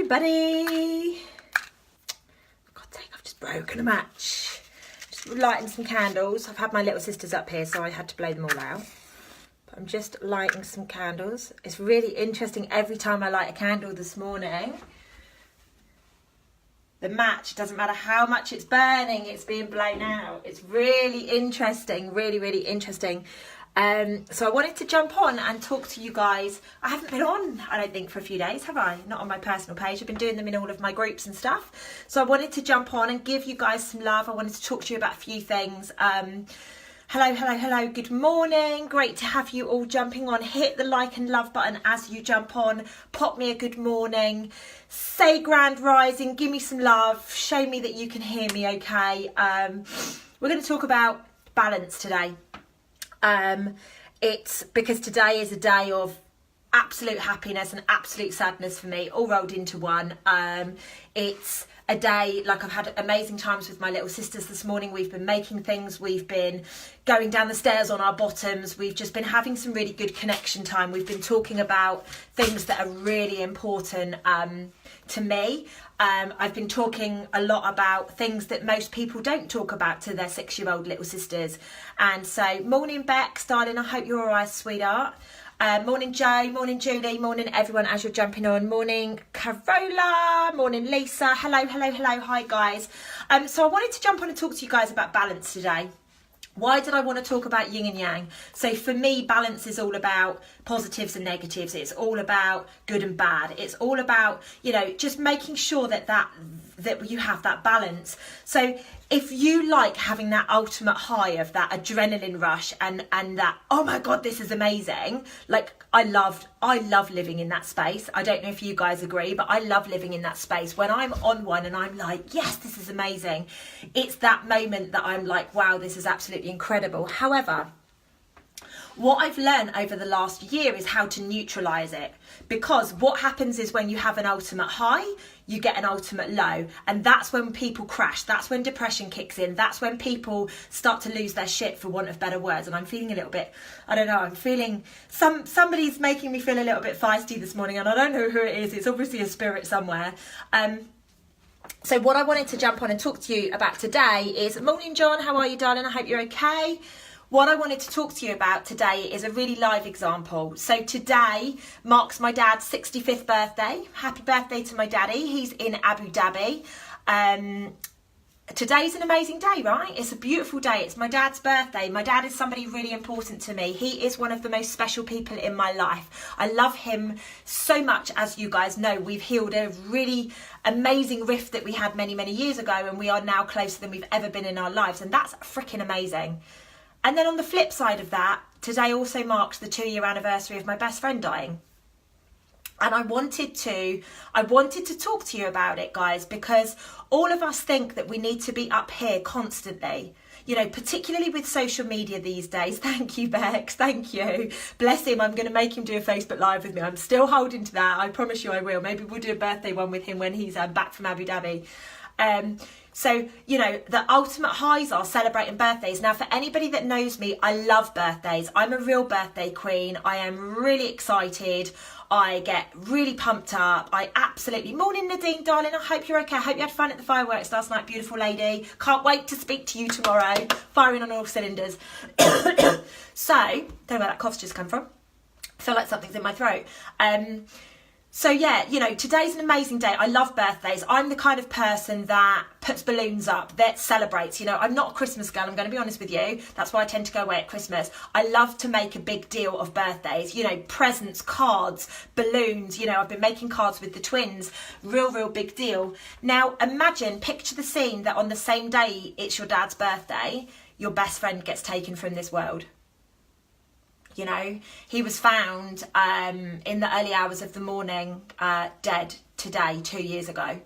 everybody. For God's sake, I've just broken a match. Just lighting some candles. I've had my little sisters up here, so I had to blow them all out. But I'm just lighting some candles. It's really interesting every time I light a candle this morning. The match, doesn't matter how much it's burning, it's being blown out. It's really interesting, really interesting. So I wanted to jump on and talk to you guys. I haven't been on, I don't think, for a few days, have I? Not on my personal page. I've been doing them in all of my groups and stuff. So I wanted to jump on and give you guys some love. I wanted to talk to you about a few things. Hello, good morning. Great to have you all jumping on. Hit the like and love button as you jump on. Pop me a good morning. Say grand rising. Give me some love. Show me that you can hear me okay. We're going to talk about balance today. It's because today is a day of absolute happiness and absolute sadness for me, all rolled into one. It's a day, like, I've had amazing times with my little sisters this morning. We've been making things, we've been going down the stairs on our bottoms, we've just been having some really good connection time. We've been talking about things that are really important to me. I've been talking a lot about things that most people don't talk about to their 6-year-old little sisters. And so, morning Bex, darling, I hope you're all right, sweetheart. Morning Joe, morning Julie, morning everyone as you're jumping on. Morning Carola, morning Lisa, hello, hi guys. So I wanted to jump on and talk to you guys about balance today. Why did I want to talk about yin and yang? So for me, balance is all about positives and negatives. It's all about good and bad. It's all about, you know, just making sure that you have that balance. So if you like having that ultimate high of that adrenaline rush and that, oh my God, this is amazing. Like I love living in that space. I don't know if you guys agree, but I love living in that space. When I'm on one and I'm like, yes, this is amazing. It's that moment that I'm like, wow, this is absolutely incredible. However, what I've learned over the last year is how to neutralize it, because what happens is when you have an ultimate high, you get an ultimate low, and that's when people crash. That's when depression kicks in. That's when people start to lose their shit, for want of better words. And I'm feeling a little bit, I don't know, I'm feeling somebody's making me feel a little bit feisty this morning, and I don't know who it is. It's obviously a spirit somewhere. So what I wanted to jump on and talk to you about today is, morning John, how are you, darling? I hope you're okay. What I wanted to talk to you about today is a really live example. So today marks my dad's 65th birthday. Happy birthday to my daddy. He's in Abu Dhabi. Today's an amazing day, right? It's a beautiful day. It's my dad's birthday. My dad is somebody really important to me. He is one of the most special people in my life. I love him so much, as you guys know. We've healed a really amazing rift that we had many years ago, and we are now closer than we've ever been in our lives, and that's freaking amazing. And then on the flip side of that, today also marks the 2-year anniversary of my best friend dying. And I wanted to talk to you about it, guys, because all of us think that we need to be up here constantly, you know, particularly with social media these days. Thank you, Bex. Thank you. Bless him. I'm going to make him do a Facebook Live with me. I'm still holding to that. I promise you I will. Maybe we'll do a birthday one with him when he's back from Abu Dhabi. So, you know, the ultimate highs are celebrating birthdays. Now, for anybody that knows me, I love birthdays. I'm a real birthday queen. I am really excited. I get really pumped up. I absolutely... Morning, Nadine, darling. I hope you're okay. I hope you had fun at the fireworks last night, beautiful lady. Can't wait to speak to you tomorrow. Firing on all cylinders. So, don't know where that cough's just come from. I feel like something's in my throat. So yeah, you know, today's an amazing day. I love birthdays. I'm the kind of person that puts balloons up, that celebrates. You know, I'm not a Christmas girl, I'm going to be honest with you. That's why I tend to go away at Christmas. I love to make a big deal of birthdays. You know, presents, cards, balloons. You know, I've been making cards with the twins. Real big deal. Now, imagine, picture the scene that on the same day it's your dad's birthday, your best friend gets taken from this world. You know, he was found in the early hours of the morning, dead today, 2 years ago.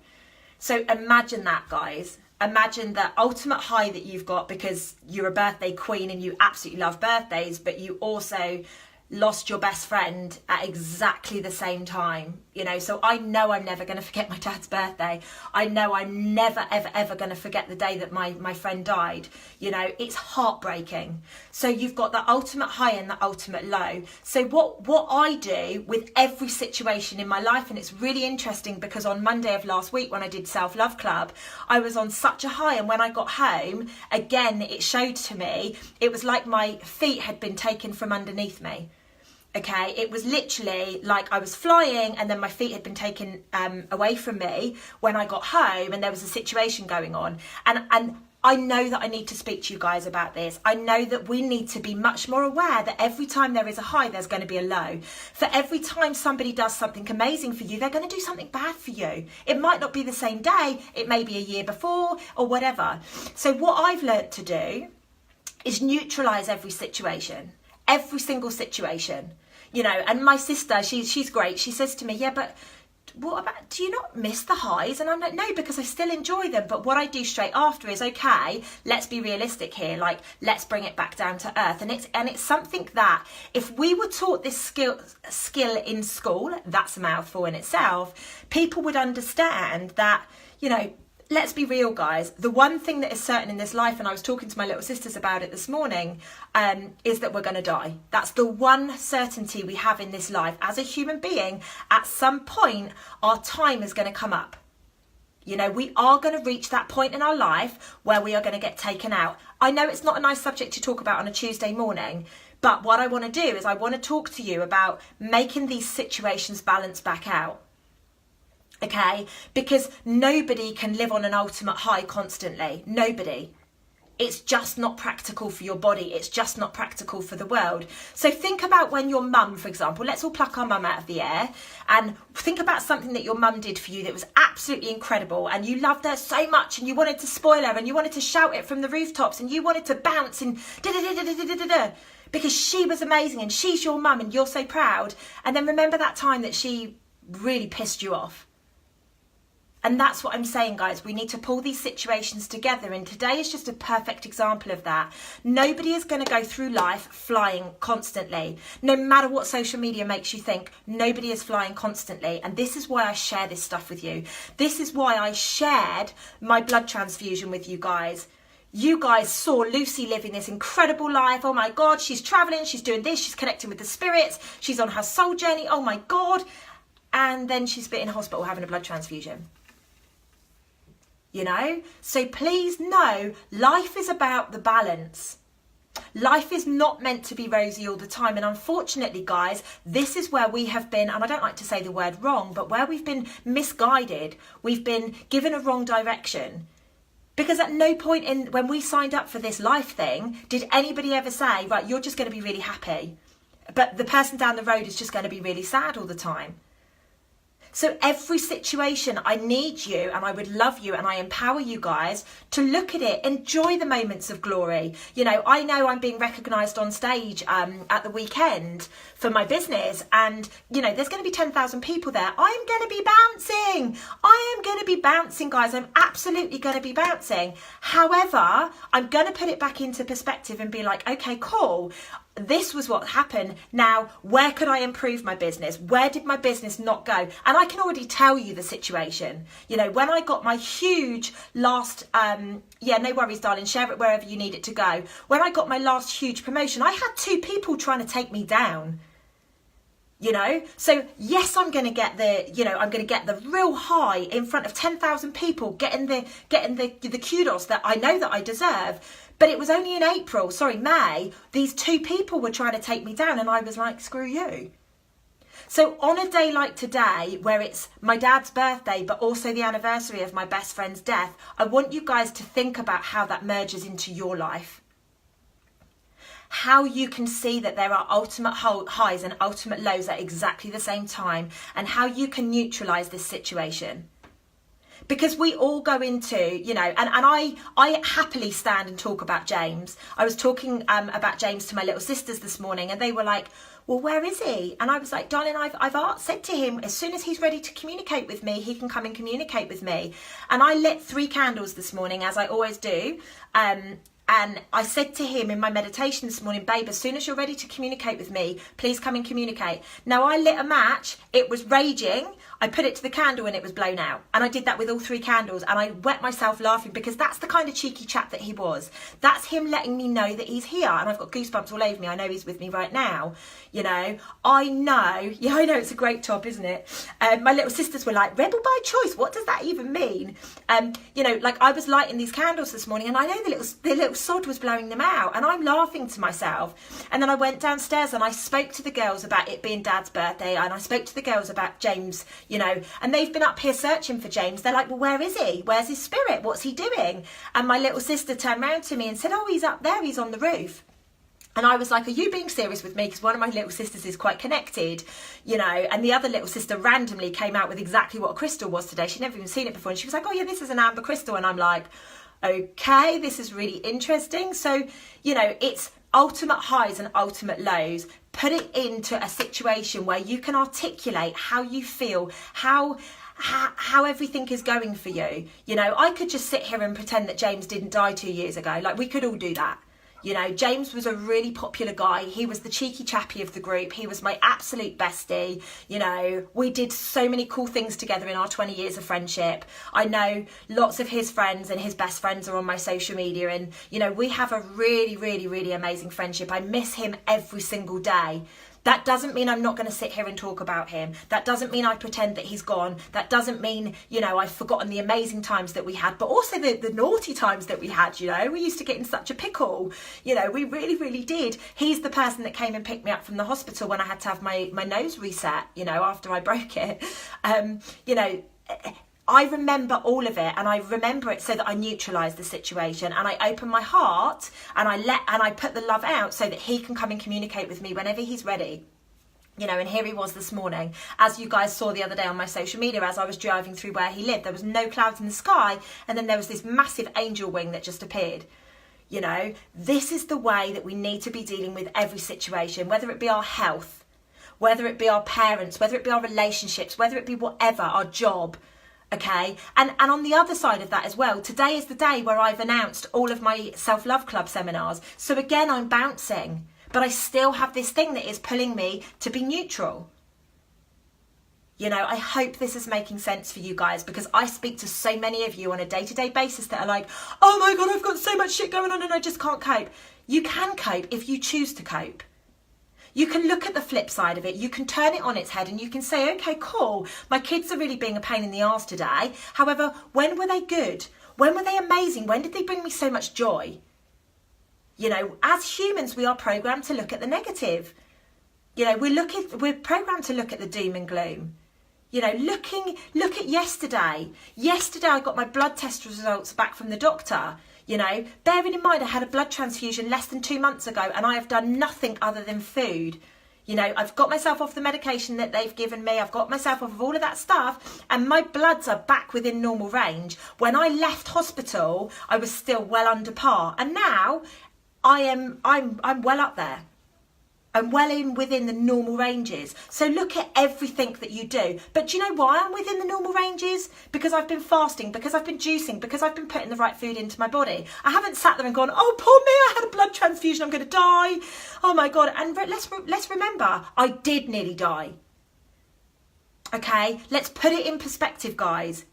So imagine that, guys. Imagine the ultimate high that you've got because you're a birthday queen and you absolutely love birthdays, but you also lost your best friend at exactly the same time, you know. So I know I'm never going to forget my dad's birthday. I know I'm never, ever, ever going to forget the day that my friend died. You know, it's heartbreaking. So you've got the ultimate high and the ultimate low. So what I do with every situation in my life, and it's really interesting because on Monday of last week when I did Self-Love Club, I was on such a high, and when I got home, again, it showed to me, it was like my feet had been taken from underneath me. Okay, it was literally like I was flying and then my feet had been taken away from me when I got home, and there was a situation going on. And I know that I need to speak to you guys about this. I know that we need to be much more aware that every time there is a high, there's going to be a low. For every time somebody does something amazing for you, they're going to do something bad for you. It might not be the same day, it may be a year before or whatever. So what I've learnt to do is neutralise every situation. Every single situation, you know. And my sister, she's great. She says to me, yeah, but what about, do you not miss the highs? And I'm like, no, because I still enjoy them. But what I do straight after is, okay, let's be realistic here. Like, let's bring it back down to earth. And it's something that if we were taught this skill in school, that's a mouthful in itself, people would understand that, you know, let's be real, guys. The one thing that is certain in this life, and I was talking to my little sisters about it this morning, is that we're going to die. That's the one certainty we have in this life. As a human being, at some point, our time is going to come up. You know, we are going to reach that point in our life where we are going to get taken out. I know it's not a nice subject to talk about on a Tuesday morning, but what I want to do is I want to talk to you about making these situations balance back out. Okay, because nobody can live on an ultimate high constantly. Nobody. It's just not practical for your body. It's just not practical for the world. So think about when your mum, for example, let's all pluck our mum out of the air and think about something that your mum did for you that was absolutely incredible, and you loved her so much and you wanted to spoil her and you wanted to shout it from the rooftops and you wanted to bounce and da-da-da-da-da-da-da, because she was amazing and she's your mum and you're so proud. And then remember that time that she really pissed you off. And that's what I'm saying, guys. We need to pull these situations together. And today is just a perfect example of that. Nobody is going to go through life flying constantly. No matter what social media makes you think, nobody is flying constantly. And this is why I share this stuff with you. This is why I shared my blood transfusion with you guys. You guys saw Lucy living this incredible life. Oh my God, she's traveling, she's doing this, she's connecting with the spirits, she's on her soul journey. Oh my God. And then she's been in hospital having a blood transfusion. You know, so please know life is about the balance. Life is not meant to be rosy all the time. And unfortunately, guys, this is where we have been, and I don't like to say the word wrong, but where we've been misguided. We've been given a wrong direction. Because at no point when we signed up for this life thing, did anybody ever say, right, you're just going to be really happy, but the person down the road is just going to be really sad all the time. So every situation, I need you, and I would love you, and I empower you guys to look at it, enjoy the moments of glory. You know I'm being recognised on stage at the weekend for my business, and you know there's going to be 10,000 people there. I'm going to be bouncing. I am going to be bouncing, guys. I'm absolutely going to be bouncing. However, I'm going to put it back into perspective and be like, okay, cool. This was what happened. Now, where could I improve my business? Where did my business not go? And I can already tell you the situation. You know, when I got my huge last, no worries, darling, share it wherever you need it to go. When I got my last huge promotion, I had 2 people trying to take me down. You know, so yes, I'm going to get the real high in front of 10,000 people, getting the kudos that I know that I deserve. But it was only in May, these 2 people were trying to take me down, and I was like, screw you. So on a day like today, where it's my dad's birthday, but also the anniversary of my best friend's death, I want you guys to think about how that merges into your life. How you can see that there are ultimate highs and ultimate lows at exactly the same time, and how you can neutralize this situation. Because we all go into, you know, and I happily stand and talk about James. I was talking about James to my little sisters this morning, and they were like, well, where is he? And I was like, darling, I've said to him, as soon as he's ready to communicate with me, he can come and communicate with me. And I lit 3 candles this morning, as I always do. And I said to him in my meditation this morning, babe, as soon as you're ready to communicate with me, please come and communicate. Now, I lit a match. It was raging. I put it to the candle and it was blown out. And I did that with all 3 candles. And I wet myself laughing because that's the kind of cheeky chap that he was. That's him letting me know that he's here. And I've got goosebumps all over me. I know he's with me right now. You know, I know. Yeah, I know, it's a great top, isn't it? My little sisters were like, rebel by choice. What does that even mean? You know, like I was lighting these candles this morning and I know the little sod was blowing them out, and I'm laughing to myself. And then I went downstairs and I spoke to the girls about it being Dad's birthday, and I spoke to the girls about James, you know, and they've been up here searching for James. They're like, well, where is he? Where's his spirit? What's he doing? And my little sister turned round to me and said, oh, he's up there, he's on the roof. And I was like, are you being serious with me? Because one of my little sisters is quite connected, you know, and the other little sister randomly came out with exactly what a crystal was today. She'd never even seen it before. And she was like, oh yeah, this is an amber crystal. And I'm like, okay, this is really interesting. So, you know, it's ultimate highs and ultimate lows. Put it into a situation where you can articulate how you feel, how everything is going for you. You know, I could just sit here and pretend that James didn't die 2 years ago. Like, we could all do that. You know, James was a really popular guy. He was the cheeky chappy of the group. He was my absolute bestie. You know, we did so many cool things together in our 20 years of friendship. I know lots of his friends and his best friends are on my social media. And, you know, we have a really, really, really amazing friendship. I miss him every single day. That doesn't mean I'm not going to sit here and talk about him. That doesn't mean I pretend that he's gone. That doesn't mean, you know, I've forgotten the amazing times that we had, but also the naughty times that we had, you know. We used to get in such a pickle. You know, we really, really did. He's the person that came and picked me up from the hospital when I had to have my nose reset, you know, after I broke it. You know, I remember all of it, and I remember it so that I neutralise the situation and I open my heart and I put the love out so that he can come and communicate with me whenever he's ready. You know, and here he was this morning. As you guys saw the other day on my social media, as I was driving through where he lived, there was no clouds in the sky, and then there was this massive angel wing that just appeared. You know, this is the way that we need to be dealing with every situation, whether it be our health, whether it be our parents, whether it be our relationships, whether it be whatever, our job. Okay, and on the other side of that as well, today is the day where I've announced all of my self-love club seminars. So again, I'm bouncing, but I still have this thing that is pulling me to be neutral. You know, I hope this is making sense for you guys, because I speak to so many of you on a day-to-day basis that are like, oh my God, I've got so much shit going on and I just can't cope. You can cope if you choose to cope. You can look at the flip side of it. You can turn it on its head and you can say, okay, cool. My kids are really being a pain in the arse today. However, when were they good? When were they amazing? When did they bring me so much joy? You know, as humans, we are programmed to look at the negative. You know, we're programmed to look at the doom and gloom. You know, look at yesterday. Yesterday, I got my blood test results back from the doctor. You know, bearing in mind I had a blood transfusion less than 2 months ago and I have done nothing other than food. You know, I've got myself off the medication that they've given me. I've got myself off of all of that stuff and my bloods are back within normal range. When I left hospital, I was still well under par. And now I'm well up there. I'm well within the normal ranges. So look at everything that you do. But do you know why I'm within the normal ranges? Because I've been fasting, because I've been juicing, because I've been putting the right food into my body. I haven't sat there and gone, oh, poor me, I had a blood transfusion, I'm going to die. Oh my God. And let's remember, I did nearly die. Okay, let's put it in perspective, guys.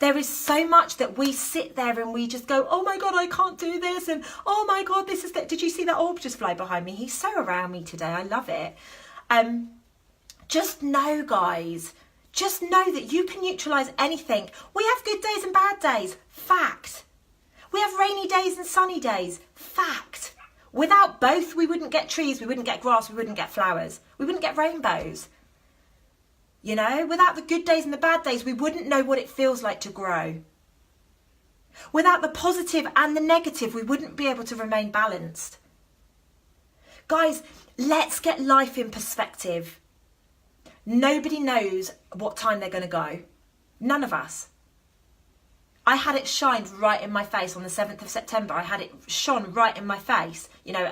There is so much that we sit there and we just go, oh my God, I can't do this. And oh my God, this is that. Did you see that orb just fly behind me? He's so around me today. I love it. Just know, guys, just know that you can neutralize anything. We have good days and bad days. Fact. We have rainy days and sunny days. Fact. Without both, we wouldn't get trees. We wouldn't get grass. We wouldn't get flowers. We wouldn't get rainbows. You know, without the good days and the bad days, we wouldn't know what it feels like to grow. Without the positive and the negative, we wouldn't be able to remain balanced. Guys, let's get life in perspective. Nobody knows what time they're going to go. None of us. I had it shined right in my face on the 7th of September. I had it shone right in my face, you know,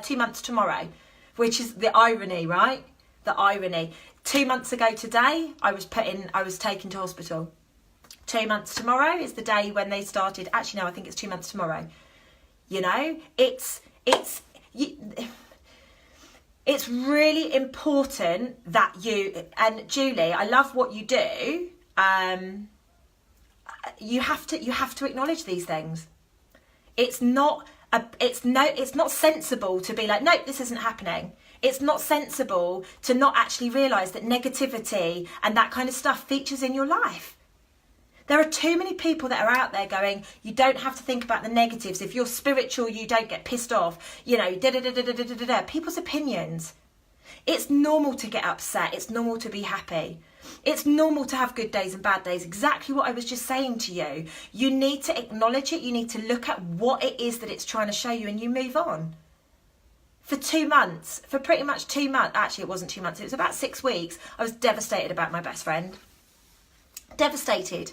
2 months tomorrow, which is the irony, right? The irony. 2 months ago today, I was taken to hospital. 2 months tomorrow is the day when they started. Actually, no, I think it's 2 months tomorrow. You know, it's really important that you, and Julie, I love what you do. You have to acknowledge these things. It's not sensible to be like, nope, this isn't happening. It's not sensible to not actually realise that negativity and that kind of stuff features in your life. There are too many people that are out there going, you don't have to think about the negatives. If you're spiritual, you don't get pissed off. You know, people's opinions. It's normal to get upset. It's normal to be happy. It's normal to have good days and bad days. Exactly what I was just saying to you. You need to acknowledge it. You need to look at what it is that it's trying to show you, and you move on. For 2 months, for pretty much 2 months, actually it wasn't 2 months, it was about 6 weeks, I was devastated about my best friend. Devastated.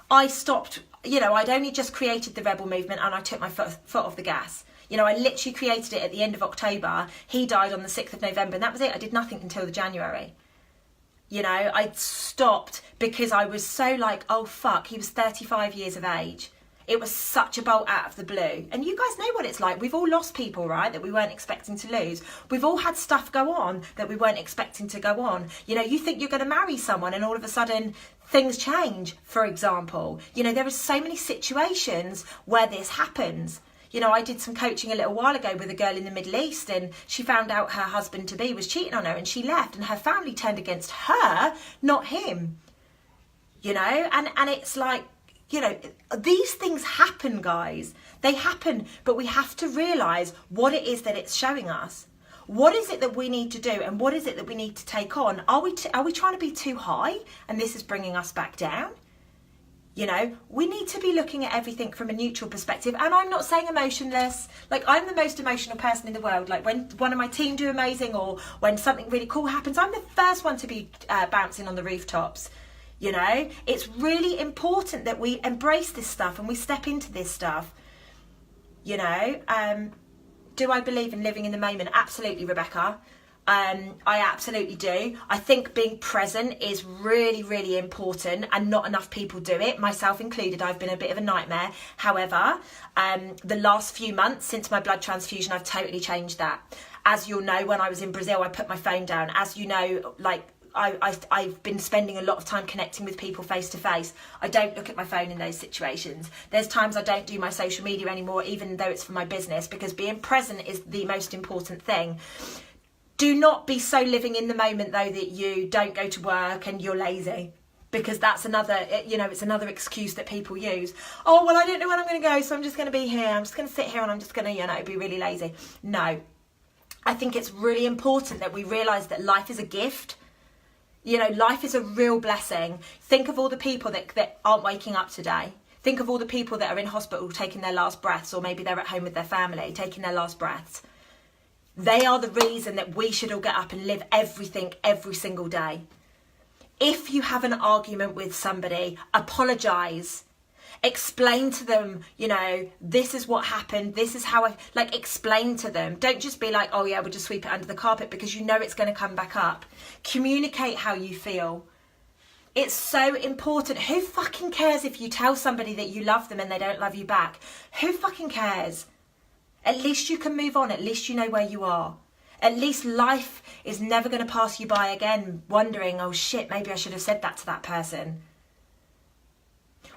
I stopped, you know, I'd only just created the rebel movement and I took my foot off the gas. You know, I literally created it at the end of October. He died on the 6th of November and that was it. I did nothing until the January. You know, I stopped because I was so like, oh fuck, he was 35 years of age. It was such a bolt out of the blue. And you guys know what it's like. We've all lost people, right, that we weren't expecting to lose. We've all had stuff go on that we weren't expecting to go on. You know, you think you're going to marry someone and all of a sudden things change, for example. You know, there are so many situations where this happens. You know, I did some coaching a little while ago with a girl in the Middle East and she found out her husband-to-be was cheating on her and she left and her family turned against her, not him. You know, and it's like, you know, these things happen, guys. They happen, but we have to realise what it is that it's showing us. What is it that we need to do and what is it that we need to take on? Are we trying to be too high and this is bringing us back down? You know, we need to be looking at everything from a neutral perspective. And I'm not saying emotionless. Like, I'm the most emotional person in the world. Like, when one of my team do amazing or when something really cool happens, I'm the first one to be bouncing on the rooftops. You know, it's really important that we embrace this stuff and we step into this stuff. You know, do I believe in living in the moment? Absolutely, Rebecca. I absolutely do. I think being present is really, really important and not enough people do it, myself included. I've been a bit of a nightmare. However, the last few months since my blood transfusion, I've totally changed that. As you'll know, when I was in Brazil, I put my phone down. As you know, like, I've been spending a lot of time connecting with people face to face. I don't look at my phone in those situations. There's times I don't do my social media anymore, even though it's for my business, because being present is the most important thing. Do not be so living in the moment, though, that you don't go to work and you're lazy, because that's another, you know, it's another excuse that people use. Oh, well, I don't know when I'm going to go, so I'm just going to be here. I'm just going to sit here and I'm just going to, you know, be really lazy. No, I think it's really important that we realise that life is a gift. You know, life is a real blessing. Think of all the people that aren't waking up today. Think of all the people that are in hospital taking their last breaths, or maybe they're at home with their family taking their last breaths. They are the reason that we should all get up and live everything every single day. If you have an argument with somebody, apologise. Explain to them, you know, this is what happened. This is how explain to them. Don't just be like, oh yeah, we'll just sweep it under the carpet, because you know it's going to come back up. Communicate how you feel. It's so important. Who fucking cares if you tell somebody that you love them and they don't love you back? Who fucking cares? At least you can move on. At least you know where you are. At least life is never going to pass you by again wondering, oh shit, maybe I should have said that to that person.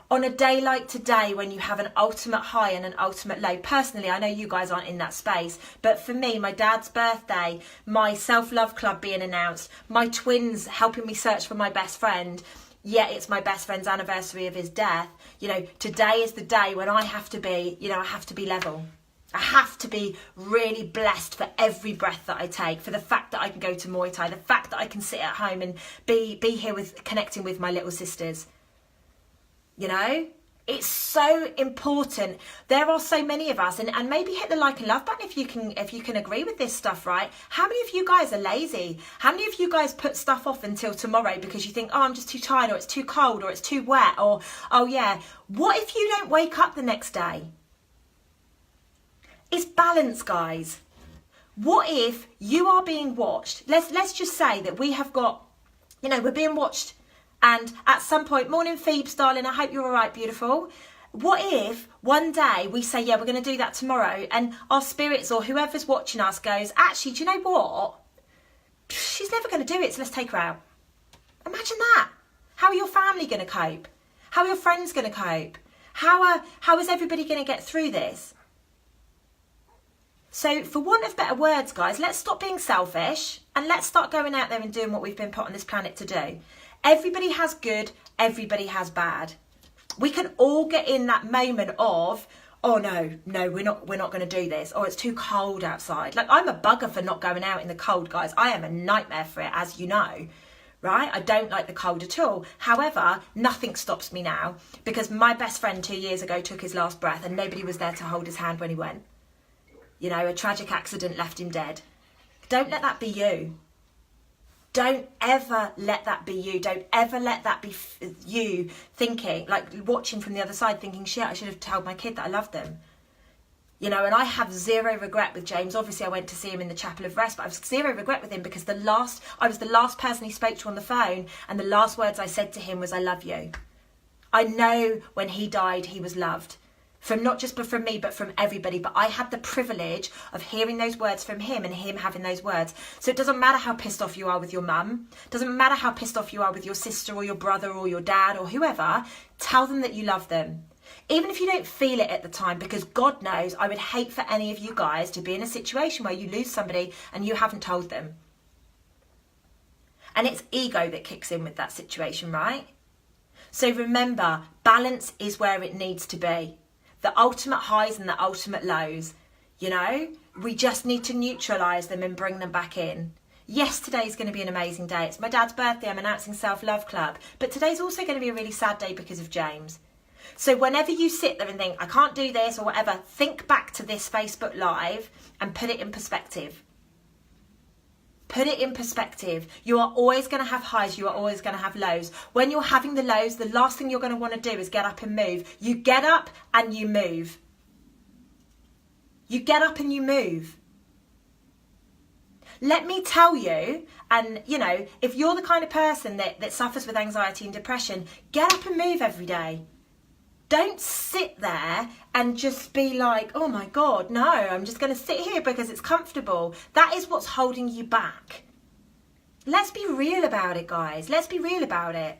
On a day like today, when you have an ultimate high and an ultimate low, personally, I know you guys aren't in that space, but for me, my dad's birthday, my self-love club being announced, my twins helping me search for my best friend, yet it's my best friend's anniversary of his death. You know, today is the day when I have to be, you know, I have to be level. I have to be really blessed for every breath that I take, for the fact that I can go to Muay Thai, the fact that I can sit at home and be here with connecting with my little sisters. You know, it's so important. There are so many of us, and maybe hit the like and love button if you can agree with this stuff, right? How many of you guys are lazy? How many of you guys put stuff off until tomorrow because you think, oh, I'm just too tired, or it's too cold, or it's too wet, or oh yeah. What if you don't wake up the next day? It's balance, guys. What if you are being watched? Let's just say that we have got, you know, we're being watched. And at some point, morning Phoebes, darling, I hope you're all right, beautiful. What if one day we say, yeah, we're going to do that tomorrow, and our spirits or whoever's watching us goes, actually, do you know what? She's never going to do it, so let's take her out. Imagine that. How are your family going to cope? How are your friends going to cope? How is everybody going to get through this? So for want of better words, guys, let's stop being selfish and let's start going out there and doing what we've been put on this planet to do. Everybody has good, everybody has bad. We can all get in that moment of, oh no, we're not going to do this, or it's too cold outside. Like, I'm a bugger for not going out in the cold, guys. I am a nightmare for it, as you know, right? I don't like the cold at all. However, nothing stops me now, because my best friend 2 years ago took his last breath and nobody was there to hold his hand when he went. You know, a tragic accident left him dead. Don't let that be you. Don't ever let that be you. Don't ever let that be you thinking, like watching from the other side thinking, shit, I should have told my kid that I loved them. You know, and I have zero regret with James. Obviously, I went to see him in the Chapel of Rest, but I have zero regret with him because I was the last person he spoke to on the phone, and the last words I said to him was, I love you. I know when he died, he was loved. From not just from me, but from everybody. But I had the privilege of hearing those words from him and him having those words. So it doesn't matter how pissed off you are with your mum. Doesn't matter how pissed off you are with your sister or your brother or your dad or whoever. Tell them that you love them. Even if you don't feel it at the time, because God knows I would hate for any of you guys to be in a situation where you lose somebody and you haven't told them. And it's ego that kicks in with that situation, right? So remember, balance is where it needs to be. The ultimate highs and the ultimate lows, you know, we just need to neutralise them and bring them back in. Yes, today's going to be an amazing day. It's my dad's birthday. I'm announcing Self-Love Club. But today's also going to be a really sad day because of James. So whenever you sit there and think, I can't do this or whatever, think back to this Facebook Live and put it in perspective. Put it in perspective. You are always going to have highs. You are always going to have lows. When you're having the lows, the last thing you're going to want to do is get up and move. You get up and you move. You get up and you move. Let me tell you, and you know, if you're the kind of person that suffers with anxiety and depression, get up and move every day. Don't sit there and just be like, oh my God, no, I'm just going to sit here because it's comfortable. That is what's holding you back. Let's be real about it, guys. Let's be real about it.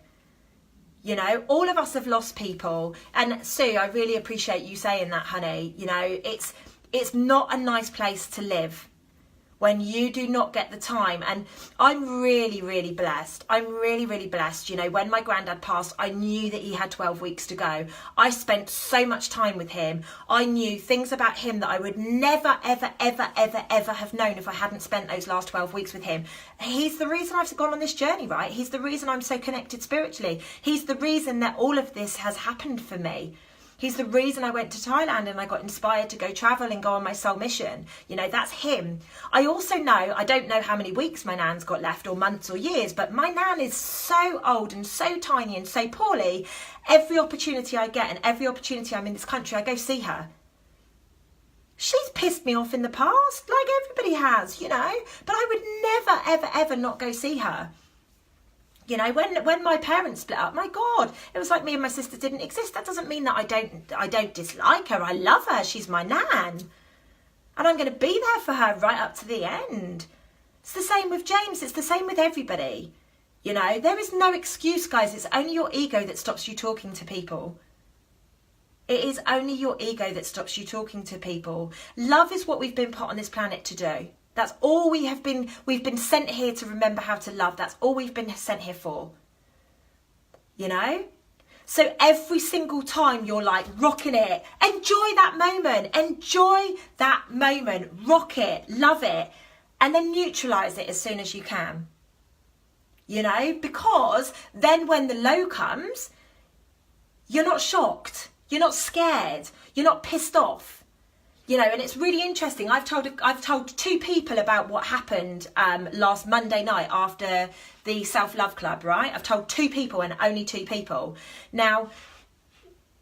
You know, all of us have lost people. And Sue, I really appreciate you saying that, honey. You know, it's not a nice place to live when you do not get the time. And I'm really, really blessed. I'm really, really blessed. You know, when my granddad passed, I knew that he had 12 weeks to go. I spent so much time with him. I knew things about him that I would never, ever, ever, ever, ever have known if I hadn't spent those last 12 weeks with him. He's the reason I've gone on this journey, right? He's the reason I'm so connected spiritually. He's the reason that all of this has happened for me. He's the reason I went to Thailand and I got inspired to go travel and go on my soul mission. You know, that's him. I also know, I don't know how many weeks my nan's got left or months or years, but my nan is so old and so tiny and so poorly. Every opportunity I get and every opportunity I'm in this country, I go see her. She's pissed me off in the past, like everybody has, you know, but I would never, ever, ever not go see her. You know, when my parents split up, my God, it was like me and my sister didn't exist. That doesn't mean that I don't dislike her. I love her. She's my nan. And I'm going to be there for her right up to the end. It's the same with James. It's the same with everybody. You know, there is no excuse, guys. It's only your ego that stops you talking to people. It is only your ego that stops you talking to people. Love is what we've been put on this planet to do. That's all we've been sent here to remember how to love. That's all we've been sent here for. You know? So every single time you're like rocking it, enjoy that moment. Enjoy that moment. Rock it. Love it. And then neutralise it as soon as you can. You know? Because then when the low comes, you're not shocked. You're not scared. You're not pissed off. You know, and it's really interesting. I've told two people about what happened last Monday night after the Self-Love Club, right? I've told two people and only two people. Now,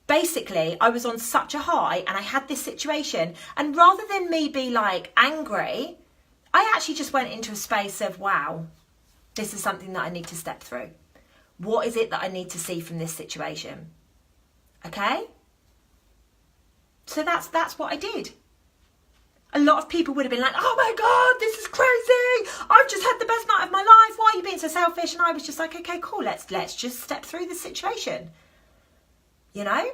basically, I was on such a high and I had this situation. And rather than me be like angry, I actually just went into a space of, wow, this is something that I need to step through. What is it that I need to see from this situation? Okay? So that's what I did. A lot of people would have been like, oh my God, this is crazy. I've just had the best night of my life. Why are you being so selfish? And I was just like, okay, cool. Let's just step through the situation. You know?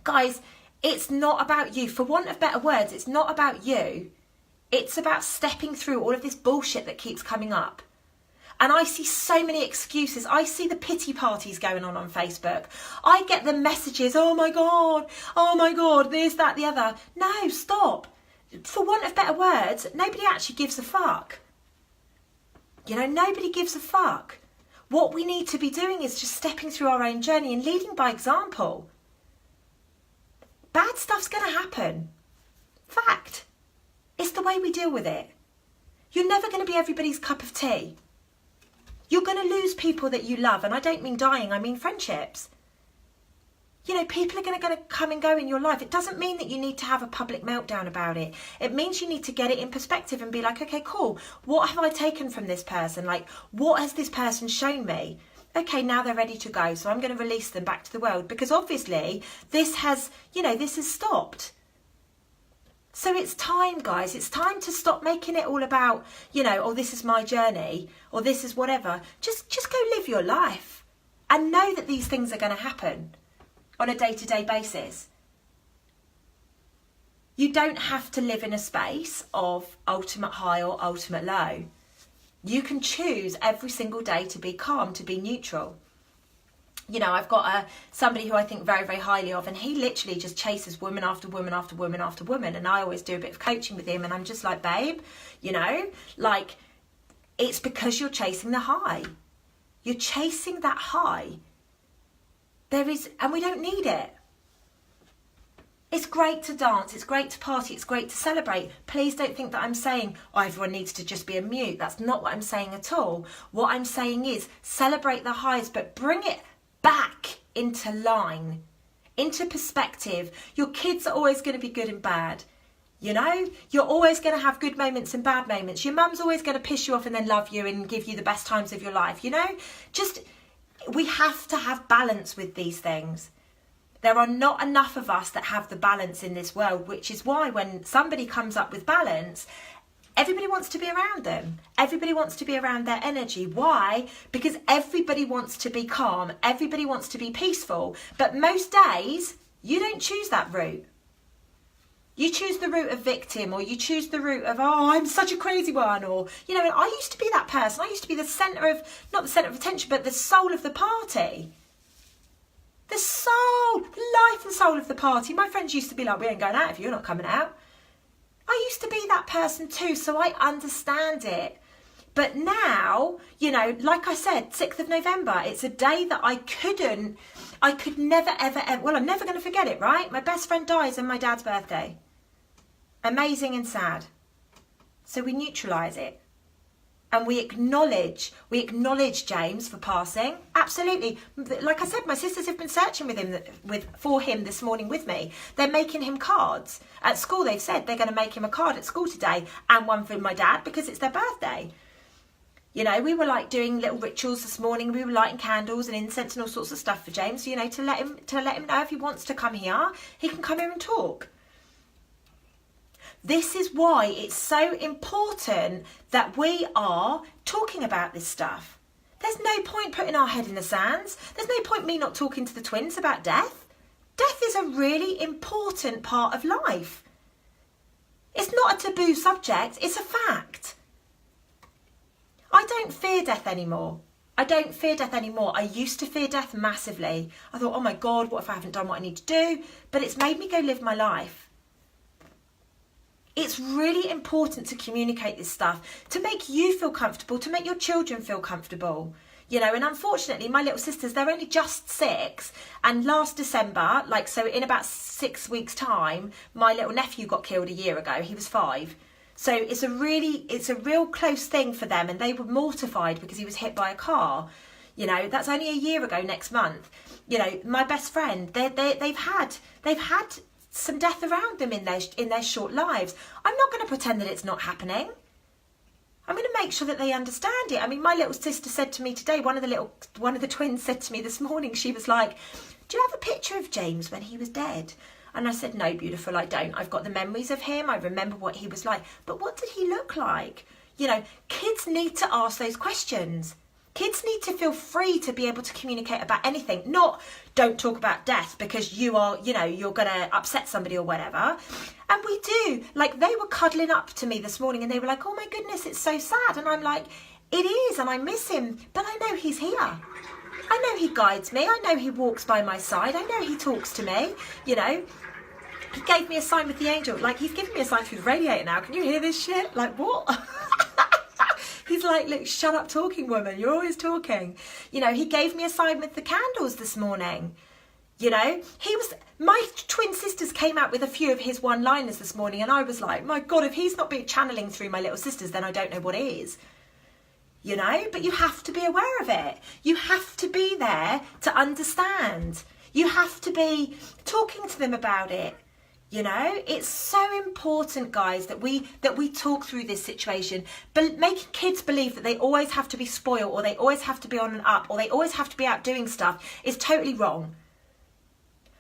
Guys, it's not about you. For want of better words, it's not about you. It's about stepping through all of this bullshit that keeps coming up. And I see so many excuses. I see the pity parties going on Facebook. I get the messages, oh my God, this, that, the other. No, stop. For want of better words, nobody actually gives a fuck. You know, nobody gives a fuck. What we need to be doing is just stepping through our own journey and leading by example. Bad stuff's going to happen. Fact. It's the way we deal with it. You're never going to be everybody's cup of tea. You're going to lose people that you love. And I don't mean dying, I mean friendships. You know, people are going to come and go in your life. It doesn't mean that you need to have a public meltdown about it. It means you need to get it in perspective and be like, okay, cool. What have I taken from this person? Like, what has this person shown me? Okay, now they're ready to go. So I'm going to release them back to the world. Because obviously this has stopped. So it's time, guys. It's time to stop making it all about, you know, oh, this is my journey or this is whatever. Just go live your life and know that these things are going to happen on a day-to-day basis. You don't have to live in a space of ultimate high or ultimate low. You can choose every single day to be calm, to be neutral. You know, I've got somebody who I think very, very highly of, and he literally just chases woman after woman after woman after woman. And I always do a bit of coaching with him, and I'm just like, babe, you know, like, it's because you're chasing the high. You're chasing that high. And we don't need it. It's great to dance, it's great to party, it's great to celebrate. Please don't think that I'm saying, oh, everyone needs to just be a mute. That's not what I'm saying at all. What I'm saying is celebrate the highs, but bring it back into line, into perspective. Your kids are always going to be good and bad. You know, you're always going to have good moments and bad moments. Your mum's always going to piss you off and then love you and give you the best times of your life. You know, we have to have balance with these things. There are not enough of us that have the balance in this world, which is why when somebody comes up with balance, everybody wants to be around them. Everybody wants to be around their energy. Why? Because everybody wants to be calm. Everybody wants to be peaceful. But most days, you don't choose that route. You choose the route of victim, or you choose the route of, oh, I'm such a crazy one. Or, you know, I used to be that person. I used to be the centre of, not the centre of attention, but the soul of the party. The soul, life and soul of the party. My friends used to be like, we ain't going out if you're not coming out. I used to be that person too, so I understand it. But now, you know, like I said, 6th of November, it's a day that I could never, ever, well, I'm never going to forget it, right? My best friend dies on my dad's birthday. Amazing and sad. So we neutralise it. And we acknowledge James for passing. Absolutely. Like I said, my sisters have been searching for him this morning with me. They're making him cards. At school, they've said they're going to make him a card at school today and one for my dad because it's their birthday. You know, we were like doing little rituals this morning. We were lighting candles and incense and all sorts of stuff for James. You know, to let him know if he wants to come here, he can come here and talk. This is why it's so important that we are talking about this stuff. There's no point putting our head in the sands. There's no point me not talking to the twins about death. Death is a really important part of life. It's not a taboo subject, it's a fact. I don't fear death anymore. I used to fear death massively. I thought, oh my God, what if I haven't done what I need to do? But it's made me go live my life. It's really important to communicate this stuff, to make you feel comfortable, to make your children feel comfortable. You know, and unfortunately, my little sisters, they're only just 6. And last December, so in about 6 weeks' time, my little nephew got killed a year ago. He was 5. So it's a real close thing for them. And they were mortified because he was hit by a car. You know, that's only a year ago next month. You know, my best friend, they've had some death around them in their short lives. I'm not going to pretend that it's not happening. I'm going to make sure that they understand it. I mean, my little sister said to me today, one of the twins said to me this morning, she was like, do you have a picture of James when he was dead? And I said, no, beautiful, I don't. I've got the memories of him. I remember what he was like. But what did he look like? You know, kids need to ask those questions. Kids need to feel free to be able to communicate about anything, not don't talk about death because you are, you know, you're going to upset somebody or whatever. And we do. Like, they were cuddling up to me this morning and they were like, oh my goodness, it's so sad. And I'm like, it is, and I miss him, but I know he's here. I know he guides me. I know he walks by my side. I know he talks to me, you know. He gave me a sign with the angel. Like, he's giving me a sign through the radiator now. Can you hear this shit? Like, what? He's like, look, shut up talking, woman. You're always talking. You know, he gave me a sign with the candles this morning. You know, my twin sisters came out with a few of his one-liners this morning, and I was like, my God, if he's not been channeling through my little sisters, then I don't know what is. You know, but you have to be aware of it. You have to be there to understand. You have to be talking to them about it. You know, it's so important, guys, that we talk through this situation. But making kids believe that they always have to be spoiled, or they always have to be on and up, or they always have to be out doing stuff is totally wrong.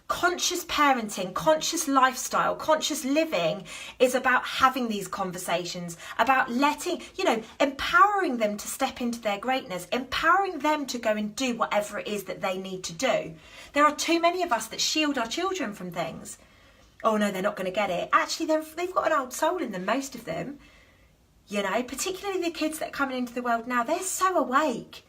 Conscious parenting, conscious lifestyle, conscious living is about having these conversations, about letting, you know, empowering them to step into their greatness, empowering them to go and do whatever it is that they need to do. There are too many of us that shield our children from things. Oh no, they're not going to get it. Actually, they've got an old soul in them, most of them. You know, particularly the kids that are coming into the world now, they're so awake.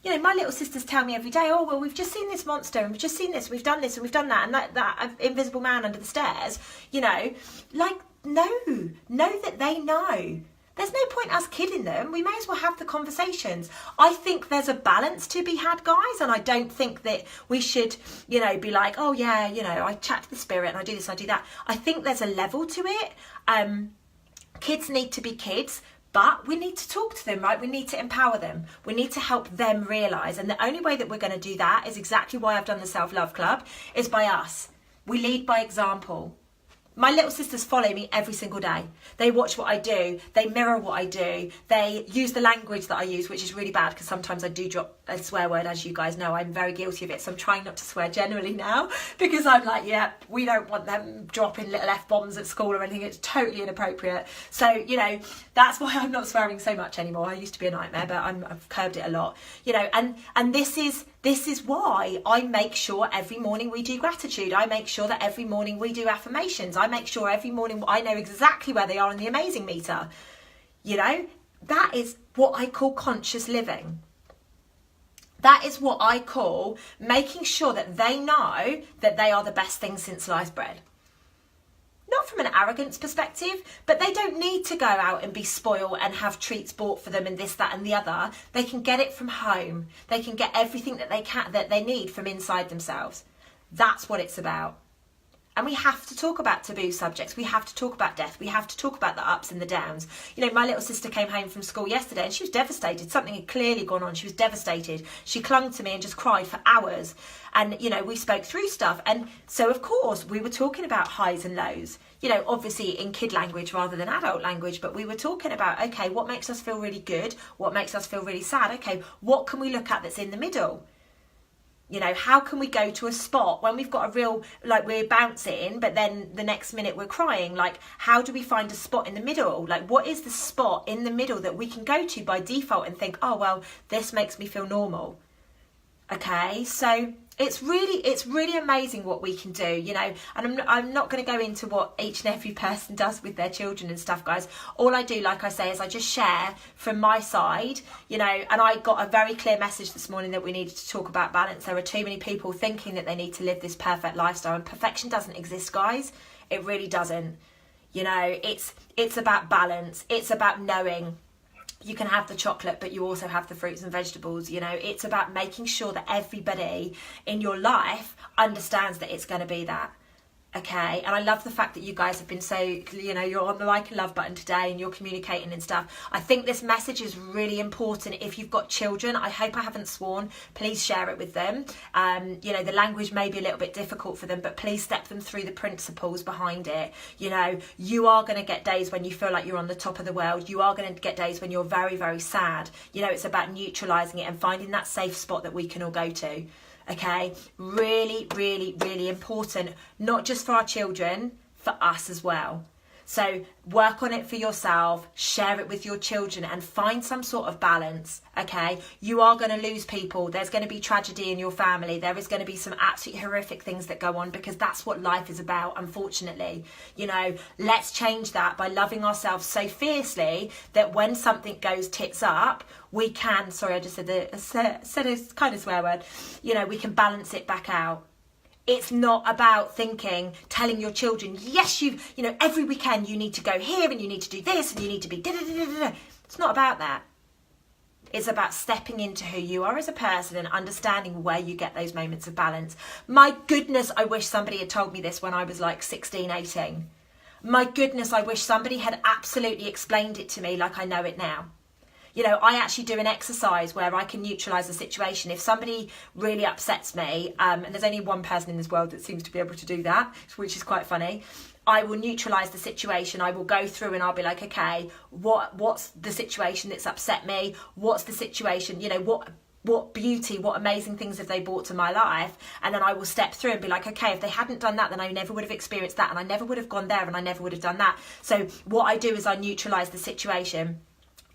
You know, my little sisters tell me every day, oh, well, we've just seen this monster, and we've just seen this, we've done this, and we've done that, and that invisible man under the stairs. You know, like, know that they know. There's no point us kidding them. We may as well have the conversations. I think there's a balance to be had, guys, and I don't think that we should, you know, be like, oh yeah, you know, I chat to the spirit and I do this, I do that. I think there's a level to it. Kids need to be kids, but we need to talk to them, right? We need to empower them. We need to help them realise. And the only way that we're going to do that is exactly why I've done the Self-Love Club, is by us. We lead by example. My little sisters follow me every single day. They watch what I do. They mirror what I do. They use the language that I use, which is really bad because sometimes I do drop a swear word, as you guys know. I'm very guilty of it. So I'm trying not to swear generally now because I'm like, yeah, we don't want them dropping little F-bombs at school or anything. It's totally inappropriate. So, you know, that's why I'm not swearing so much anymore. I used to be a nightmare, but I've curbed it a lot. You know, and this is why I make sure every morning we do gratitude. I make sure that every morning we do affirmations. I make sure every morning I know exactly where they are in the amazing meter. You know, that is what I call conscious living. That is what I call making sure that they know that they are the best thing since sliced bread. Not from an arrogance perspective, but they don't need to go out and be spoiled and have treats bought for them and this, that and the other. They can get it from home. They can get everything that they need from inside themselves. That's what it's about. And we have to talk about taboo subjects. We have to talk about death. We have to talk about the ups and the downs. You know, my little sister came home from school yesterday and she was devastated. Something had clearly gone on. She was devastated. She clung to me and just cried for hours. And, you know, we spoke through stuff. And so, of course, we were talking about highs and lows. You know, obviously in kid language rather than adult language. But we were talking about, okay, what makes us feel really good? What makes us feel really sad? Okay, what can we look at that's in the middle? You know, how can we go to a spot when we've got a real, like we're bouncing, but then the next minute we're crying? Like, how do we find a spot in the middle? Like, what is the spot in the middle that we can go to by default and think, oh, well, this makes me feel normal. Okay, so it's really amazing what we can do, you know, and I'm not going to go into what each and every person does with their children and stuff, guys. All I do, like I say, is I just share from my side, you know, and I got a very clear message this morning that we needed to talk about balance. There are too many people thinking that they need to live this perfect lifestyle, and perfection doesn't exist, guys. It really doesn't. You know, it's about balance. It's about knowing you can have the chocolate, but you also have the fruits and vegetables. You know, it's about making sure that everybody in your life understands that it's going to be that. Okay, and I love the fact that you guys have been so, you know, you're on the like and love button today and you're communicating and stuff. I think this message is really important. If you've got children, I hope I haven't sworn, please share it with them. You know, the language may be a little bit difficult for them, but please step them through the principles behind it. You know, you are going to get days when you feel like you're on the top of the world. You are going to get days when you're very, very sad. You know, it's about neutralising it and finding that safe spot that we can all go to. Okay, really, really, really important, not just for our children, for us as well. So work on it for yourself, share it with your children, and find some sort of balance. Okay, you are going to lose people. There's going to be tragedy in your family. There is going to be some absolutely horrific things that go on, because that's what life is about, unfortunately. You know, let's change that by loving ourselves so fiercely that when something goes tits up, we can, sorry, I just said a kind of swear word, you know, we can balance it back out. It's not about telling your children, yes, you know, every weekend you need to go here and you need to do this and you need to be da-da-da-da-da. It's not about that. It's about stepping into who you are as a person and understanding where you get those moments of balance. My goodness, I wish somebody had told me this when I was like 16, 18. My goodness, I wish somebody had absolutely explained it to me like I know it now. You know, I actually do an exercise where I can neutralise the situation. If somebody really upsets me, and there's only one person in this world that seems to be able to do that, which is quite funny, I will neutralise the situation. I will go through and I'll be like, okay, what's the situation that's upset me? What's the situation? You know, what beauty, what amazing things have they brought to my life? And then I will step through and be like, okay, if they hadn't done that, then I never would have experienced that, and I never would have gone there, and I never would have done that. So what I do is I neutralise the situation.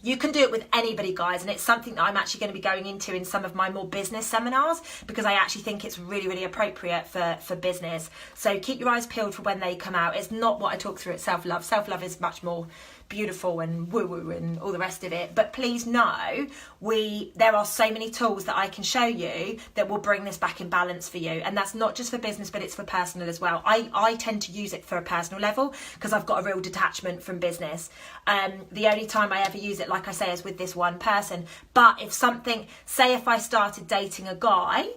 You can do it with anybody, guys, and it's something that I'm actually going to be going into in some of my more business seminars, because I actually think it's really, really appropriate for business. So keep your eyes peeled for when they come out. It's not what I talk through at self-love. Self-love is much more beautiful and woo-woo and all the rest of it. But please know, there are so many tools that I can show you that will bring this back in balance for you. And that's not just for business, but it's for personal as well. I tend to use it for a personal level because I've got a real detachment from business. The only time I ever use it, like I say, is with this one person. But if I started dating a guy,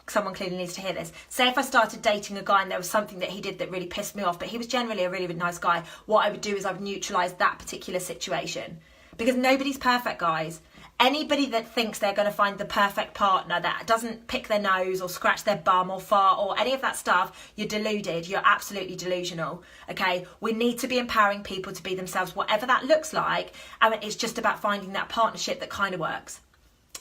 someone clearly needs to hear this. Say if I started dating a guy and there was something that he did that really pissed me off, but he was generally a really, really nice guy, what I would do is I would neutralise that particular situation. Because nobody's perfect, guys. Anybody that thinks they're going to find the perfect partner that doesn't pick their nose or scratch their bum or fart or any of that stuff, you're deluded. You're absolutely delusional. Okay? We need to be empowering people to be themselves, whatever that looks like. And it's just about finding that partnership that kind of works.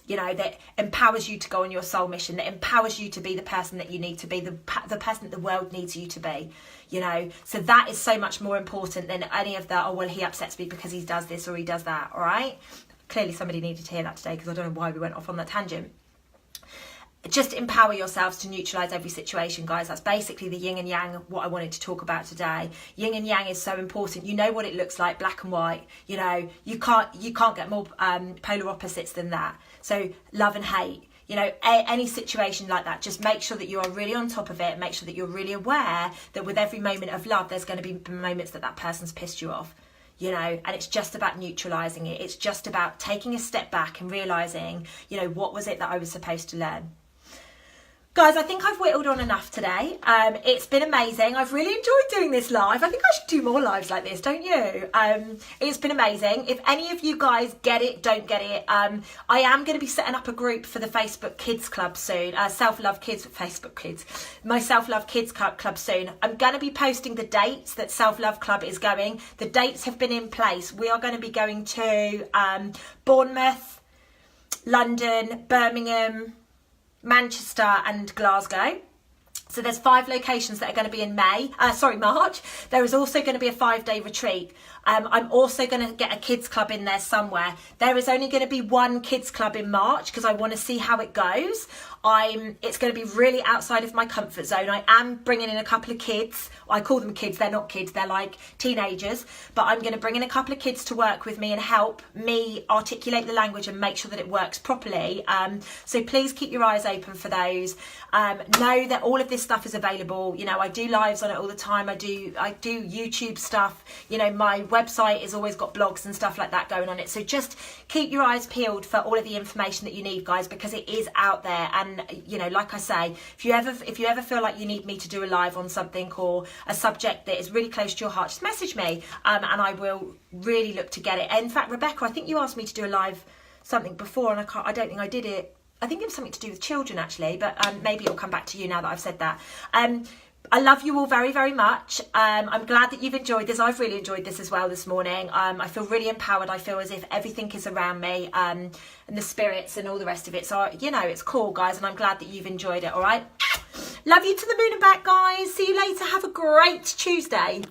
You know, that empowers you to go on your soul mission, that empowers you to be the person that you need to be, the person that the world needs you to be, you know. So that is so much more important than any of the, oh, well, he upsets me because he does this or he does that, all right? Clearly somebody needed to hear that today, because I don't know why we went off on that tangent. Just empower yourselves to neutralise every situation, guys. That's basically the yin and yang, what I wanted to talk about today. Yin and yang is so important. You know what it looks like, black and white. You know, you can't get more polar opposites than that. So love and hate. You know, any situation like that, just make sure that you are really on top of it. Make sure that you're really aware that with every moment of love, there's going to be moments that person's pissed you off. You know, and it's just about neutralising it. It's just about taking a step back and realising, you know, what was it that I was supposed to learn? Guys, I think I've whittled on enough today. It's been amazing. I've really enjoyed doing this live. I think I should do more lives like this, don't you? It's been amazing. If any of you guys get it, don't get it, I am going to be setting up a group for the Facebook Kids Club soon. Self-Love Kids, Facebook Kids. My Self-Love Kids Club soon. I'm going to be posting the dates that Self-Love Club is going. The dates have been in place. We are going to be going to Bournemouth, London, Birmingham, Manchester and Glasgow. So there's 5 locations that are going to be in March. There is also going to be a 5-day retreat. I'm also going to get a kids club in there somewhere. There is only going to be one kids club in March because I want to see how it goes. It's going to be really outside of my comfort zone. I am bringing in a couple of kids. I call them kids. They're not kids. They're like teenagers. But I'm going to bring in a couple of kids to work with me and help me articulate the language and make sure that it works properly. So please keep your eyes open for those. Know that all of this stuff is available. You know, I do lives on it all the time. I do YouTube stuff. You know, my website has always got blogs and stuff like that going on it. So just keep your eyes peeled for all of the information that you need, guys, because it is out there. And you know, like I say, if you ever feel like you need me to do a live on something or a subject that is really close to your heart, just message me, and I will really look to get it. In fact, Rebecca, I think you asked me to do a live something before, and I don't think I did it. I think it was something to do with children actually, but maybe it'll come back to you now that I've said that. I love you all very, very much. I'm glad that you've enjoyed this. I've really enjoyed this as well this morning. I feel really empowered. I feel as if everything is around me, and the spirits and all the rest of it. So, you know, it's cool, guys, and I'm glad that you've enjoyed it, all right? Love you to the moon and back, guys. See you later. Have a great Tuesday.